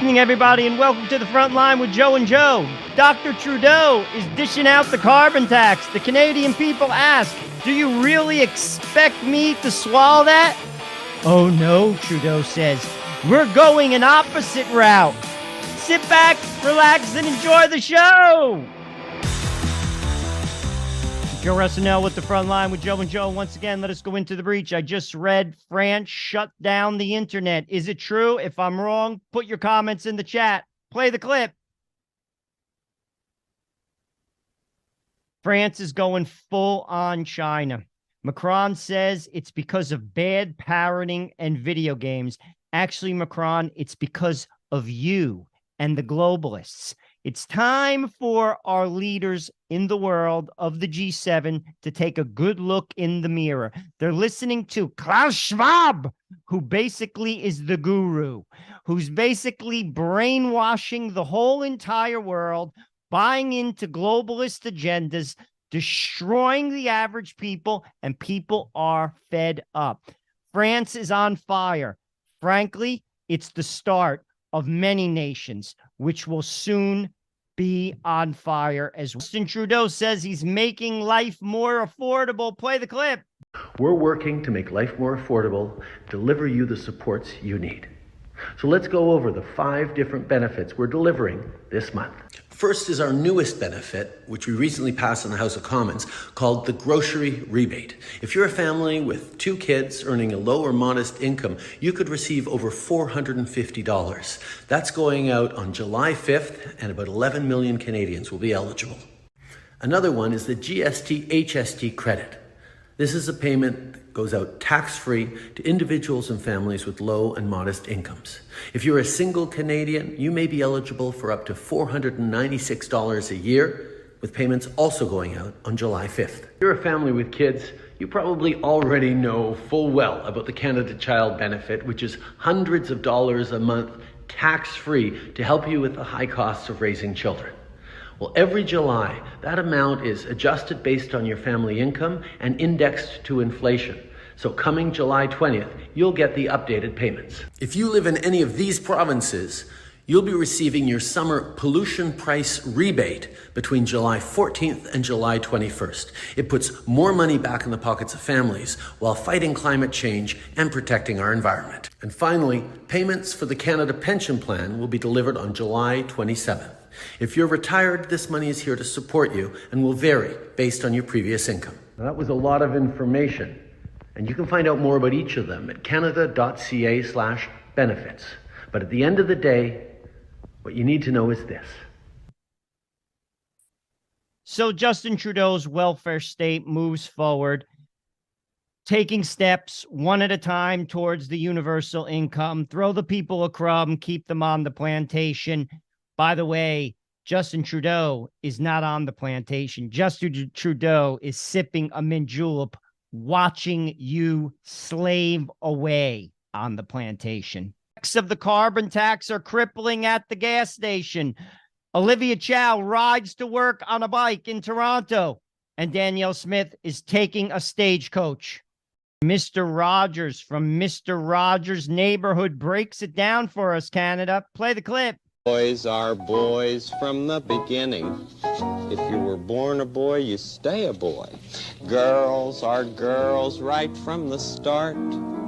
Evening, everybody, and welcome to the front line with Joe and Joe. Dr. Trudeau is dishing out the carbon tax. The Canadian people ask, do you really expect me to swallow that? Oh no, Trudeau says. We're going an opposite route. Sit back, relax, and enjoy the show. Joe Russell with the front line with Joe and Joe. Once again, let us go into the breach. I just read France shut down the internet. Is it true? If I'm wrong, put your comments in the chat. Play the clip. France is going full on China. Macron says it's because of bad parroting and video games. Actually, Macron, it's because of you and the globalists. It's time for our leaders in the world of the G7 to take a good look in the mirror. They're listening to Klaus Schwab, who basically is the guru, who's basically brainwashing the whole entire world, buying into globalist agendas, destroying the average people, and people are fed up. France is on fire. Frankly, it's the start of many nations, which will soon be on fire as Justin Trudeau says he's making life more affordable. Play the clip. We're working to make life more affordable, deliver you the supports you need. So let's go over the 5 different benefits we're delivering this month. First is our newest benefit, which we recently passed in the House of Commons, called the grocery rebate. If you're a family with 2 kids earning a low or modest income, you could receive over $450. That's going out on July 5th, and about 11 million Canadians will be eligible. Another one is the GST HST credit. This is a payment that goes out tax-free to individuals and families with low and modest incomes. If you're a single Canadian, you may be eligible for up to $496 a year, with payments also going out on July 5th. If you're a family with kids, you probably already know full well about the Canada Child Benefit, which is hundreds of dollars a month tax-free to help you with the high costs of raising children. Well, every July, that amount is adjusted based on your family income and indexed to inflation. So coming July 20th, you'll get the updated payments. If you live in any of these provinces, you'll be receiving your summer pollution price rebate between July 14th and July 21st. It puts more money back in the pockets of families while fighting climate change and protecting our environment. And finally, payments for the Canada Pension Plan will be delivered on July 27th. If you're retired, this money is here to support you and will vary based on your previous income. Now, that was a lot of information, and you can find out more about each of them at canada.ca/benefits. But at the end of the day, what you need to know is this. So Justin Trudeau's welfare state moves forward, taking steps one at a time towards the universal income. Throw the people a crumb, keep them on the plantation. By the way, Justin Trudeau is not on the plantation. Justin Trudeau is sipping a mint julep, watching you slave away on the plantation. Of the carbon tax are crippling at the gas station. Olivia Chow rides to work on a bike in Toronto, and Danielle Smith is taking a stagecoach. Mr. Rogers from Mr. Rogers' Neighborhood breaks it down for us, Canada. Play the clip. Boys are boys from the beginning. If you were born a boy, you stay a boy. Girls are girls right from the start.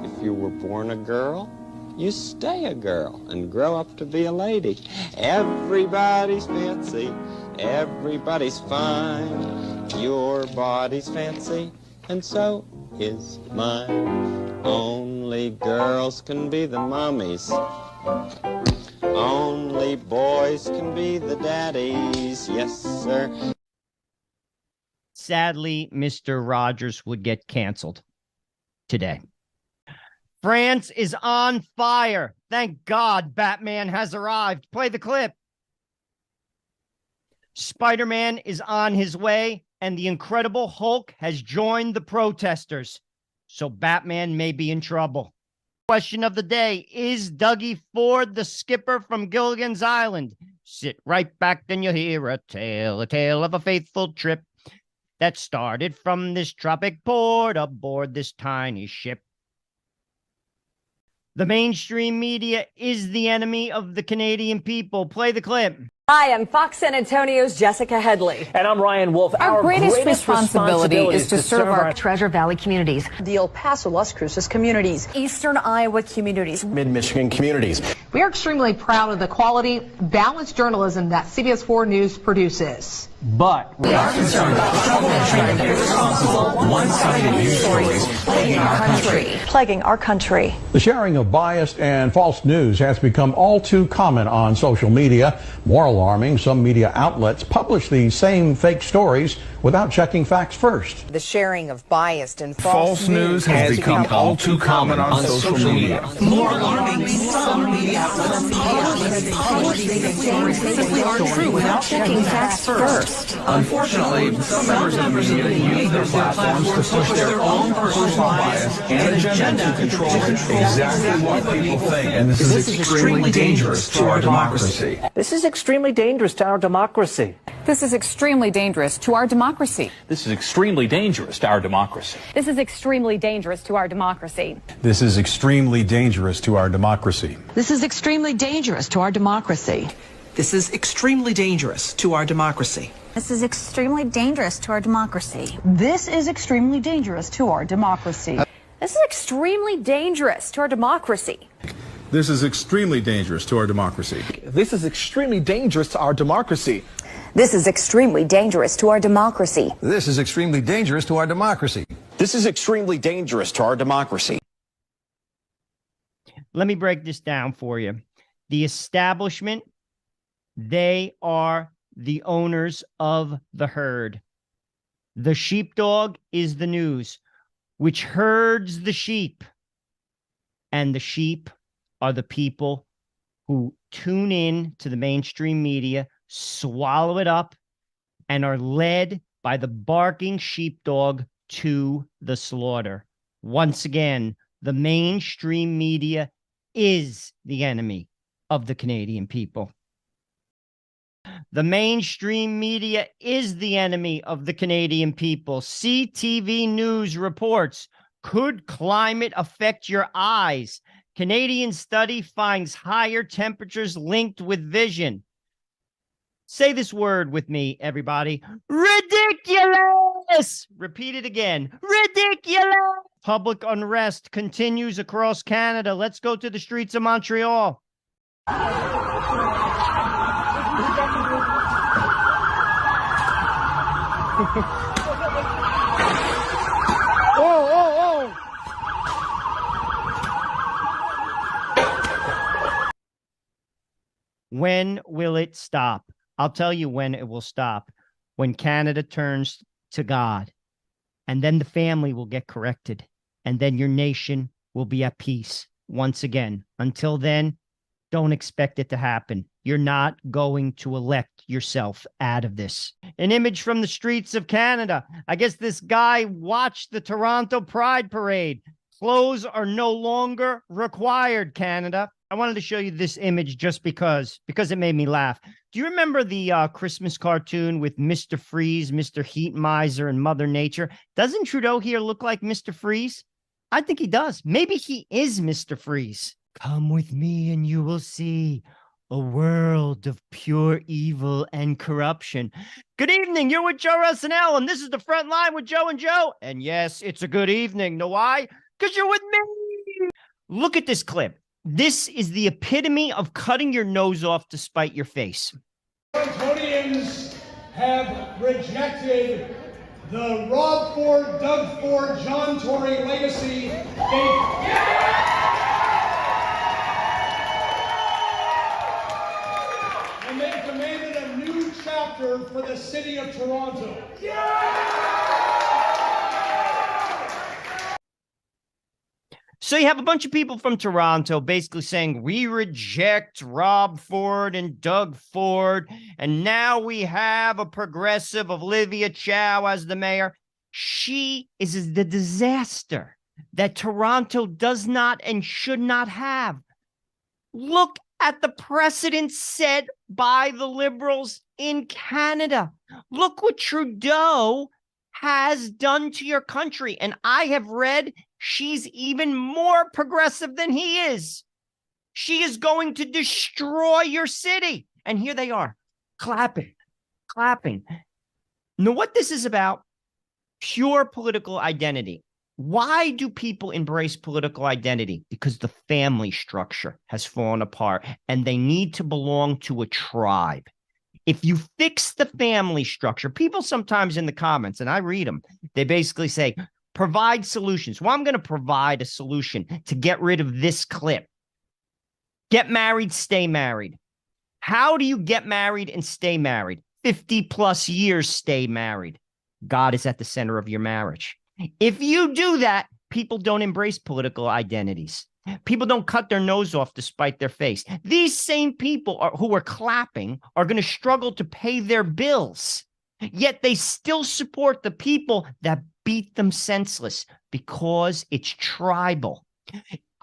If you were born a girl, you stay a girl and grow up to be a lady. Everybody's fancy, everybody's fine. Your body's fancy, and so is mine. Only girls can be the mommies. Only boys can be the daddies, yes, sir. Sadly, Mr. Rogers would get canceled today. France is on fire. Thank God Batman has arrived. Play the clip. Spider-Man is on his way, and the Incredible Hulk has joined the protesters. So Batman may be in trouble. Question of the day, is Dougie Ford the skipper from Gilligan's Island? Sit right back and you'll hear a tale of a faithful trip that started from this tropic port aboard this tiny ship. The mainstream media is the enemy of the Canadian people. Play the clip. Hi, I'm Fox San Antonio's Jessica Headley. And I'm Ryan Wolf. Our greatest responsibility is to serve our Treasure Valley communities, the El Paso, Las Cruces communities, Eastern Iowa communities, Mid-Michigan communities. We are extremely proud of the quality, balanced journalism that CBS 4 News produces. But we are concerned about the trouble and irresponsible, one-sided news stories plaguing our country. The sharing of biased and false news has become all too common on social media. More alarming, some media outlets publish these same fake stories without checking facts first. The sharing of biased and false news has become all too common on social media. More alarming, some media outlets publish fake stories that aren't true without checking facts first. Unfortunately, some members of the media use their platforms to push their own personal bias and agenda to control exactly what people think. And this is extremely dangerous to our democracy. this is extremely dangerous to our democracy. This is extremely dangerous to our democracy. This is extremely dangerous to our democracy. This is extremely dangerous to our democracy. This is extremely dangerous to our democracy. This is extremely dangerous to our democracy. This is extremely dangerous to our democracy. This is extremely dangerous to our democracy. This is extremely dangerous to our democracy. This is extremely dangerous to our democracy. This is extremely dangerous to our democracy. This is extremely dangerous to our democracy. This is extremely dangerous to our democracy. This is extremely dangerous to our democracy. This is extremely dangerous to our democracy. Let me break this down for you. The establishment, they are the owners of the herd. The sheepdog is the news, which herds the sheep. And the sheep are the people who tune in to the mainstream media, swallow it up, and are led by the barking sheepdog to the slaughter. Once again, the mainstream media is the enemy of the Canadian people. The mainstream media is the enemy of the Canadian people. CTV News reports, could climate affect your eyes? Canadian study finds higher temperatures linked with vision. Say this word with me, everybody. Ridiculous! Repeat it again. Ridiculous! Public unrest continues across Canada. Let's go to the streets of Montreal. When will it stop? I'll tell you when it will stop. When Canada turns to God. And then the family will get corrected. And then your nation will be at peace once again. Until then, don't expect it to happen. You're not going to elect yourself out of this. An image from the streets of Canada. I guess this guy watched the Toronto Pride Parade. Clothes are no longer required, Canada. I wanted to show you this image just because it made me laugh. Do you remember the Christmas cartoon with Mr. Freeze, Mr. Heat Miser, and Mother Nature? Doesn't Trudeau here look like Mr. Freeze? I think he does. Maybe he is Mr. Freeze. Come with me and you will see a world of pure evil and corruption. Good evening. You're with Joe Russell, and this is the Front Line with Joe and Joe. And yes, it's a good evening. Know why? Because you're with me. Look at this clip. This is the epitome of cutting your nose off to spite your face. Torontonians have rejected the Rob Ford, Doug Ford, John Tory legacy. And they've demanded a new chapter for the city of Toronto. So you have a bunch of people from Toronto basically saying, we reject Rob Ford and Doug Ford, and now we have a progressive Olivia Chow as the mayor. She is the disaster that Toronto does not and should not have. Look at the precedent set by the Liberals in Canada. Look what Trudeau has done to your country. And I have read She's even more progressive than he is. She is going to destroy your city. And here they are, clapping. Now, what this is about, pure political identity. Why do people embrace political identity? Because the family structure has fallen apart and they need to belong to a tribe. If you fix the family structure, people sometimes in the comments, and I read them, they basically say, provide solutions. Well, I'm going to provide a solution to get rid of this clip. Get married, stay married. How do you get married and stay married? 50 plus years, stay married. God is at the center of your marriage. If you do that, people don't embrace political identities. People don't cut their nose off to spite their face. These same people who are clapping are going to struggle to pay their bills, yet they still support the people that beat them senseless because it's tribal.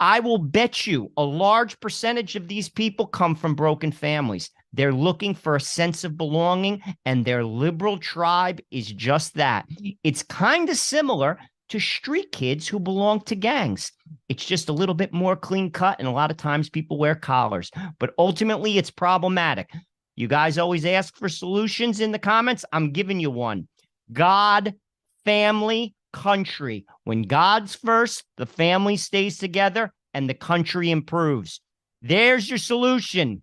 I will bet you a large percentage of these people come from broken families. They're looking for a sense of belonging, and their liberal tribe is just that. It's kind of similar to street kids who belong to gangs. It's just a little bit more clean cut, and a lot of times people wear collars. But ultimately, it's problematic. You guys always ask for solutions in the comments. I'm giving you one. God, family, country. When God's first, the family stays together, and the country improves. There's your solution.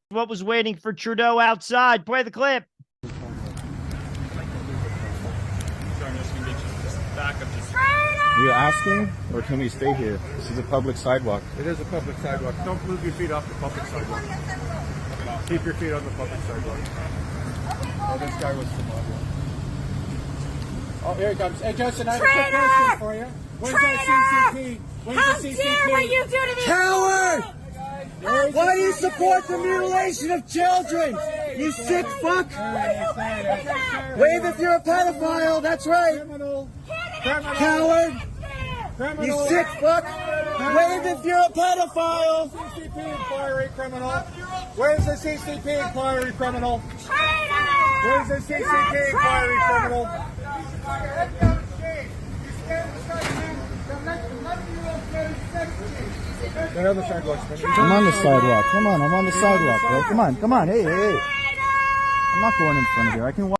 What was waiting for Trudeau outside? Play the clip. Are you asking, or can we stay here? This is a public sidewalk. It is a public sidewalk. Don't move your feet off the public sidewalk. Keep your feet on the public sidewalk. Oh, this guy was from Ottawa. Oh, here he comes. Hey, Justin, I have a quick question for you. Where's that CCP? Where's How the CCP? dare what you do to me? Coward! Why do you support the mutilation of children? You sick fuck! Wave if you're a pedophile, that's right! Coward! You sick fuck! Wave if you're a pedophile! CCP inquiry criminal! Where's the CCP inquiry criminal? Where's the CCP inquiry criminal? They're on the sidewalk. I'm on the sidewalk. Come on, I'm on the sidewalk, bro. Come on. Hey. I'm not going in front of you. I can walk.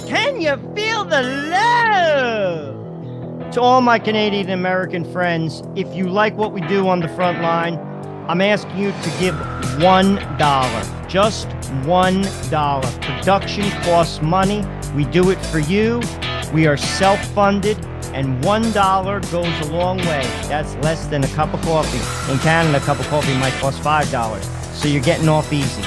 Can you feel the love? To all my Canadian American friends, if you like what we do on the front line, I'm asking you to give $1. Just $1. Production costs money. We do it for you. We are self-funded. And $1 goes a long way. That's less than a cup of coffee. In Canada, a cup of coffee might cost $5. So you're getting off easy.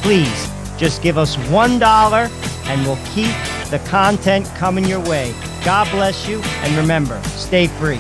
Please, just give us $1 and we'll keep the content coming your way. God bless you. And remember, stay free.